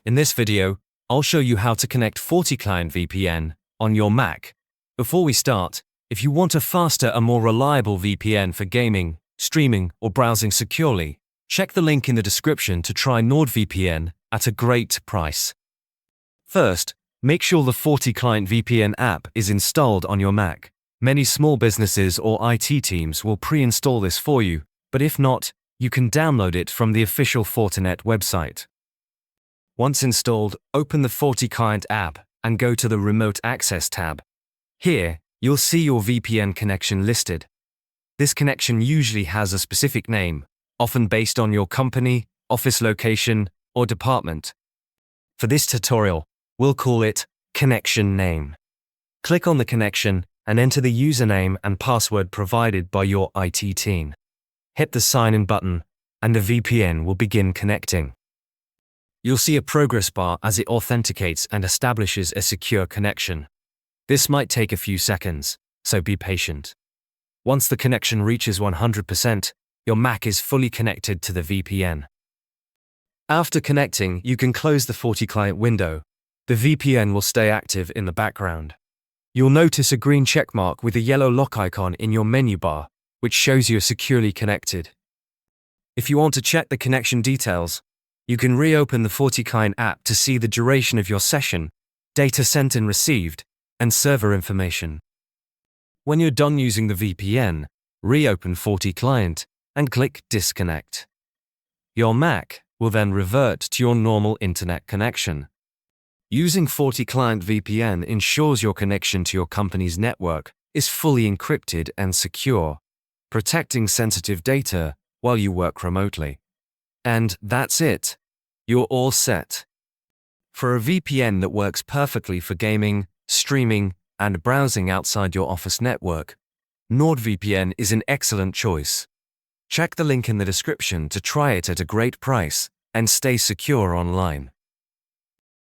In this video, I'll show you how to connect FortiClient VPN on your Mac. Before we start, if you want a faster and more reliable VPN for gaming, streaming, or browsing securely, check the link in the description to try NordVPN at a great price. First, make sure the FortiClient VPN app is installed on your Mac. Many small businesses or IT teams will pre-install this for you, but if not, you can download it from the official Fortinet website. Once installed, open the FortiClient app and go to the Remote Access tab. Here, you'll see your VPN connection listed. This connection usually has a specific name, often based on your company, office location, or department. For this tutorial, we'll call it Connection Name. Click on the connection and enter the username and password provided by your IT team. Hit the Sign In button, and the VPN will begin connecting. You'll see a progress bar as it authenticates and establishes a secure connection. This might take a few seconds, so be patient. Once the connection reaches 100%, your Mac is fully connected to the VPN. After connecting, you can close the FortiClient window. The VPN will stay active in the background. You'll notice a green checkmark with a yellow lock icon in your menu bar, which shows you're securely connected. If you want to check the connection details, you can reopen the FortiClient app to see the duration of your session, data sent and received, and server information. When you're done using the VPN, reopen FortiClient and click Disconnect. Your Mac will then revert to your normal internet connection. Using FortiClient VPN ensures your connection to your company's network is fully encrypted and secure, protecting sensitive data while you work remotely. And that's it. You're all set. For a VPN that works perfectly for gaming, streaming, and browsing outside your office network, NordVPN is an excellent choice. Check the link in the description to try it at a great price and stay secure online.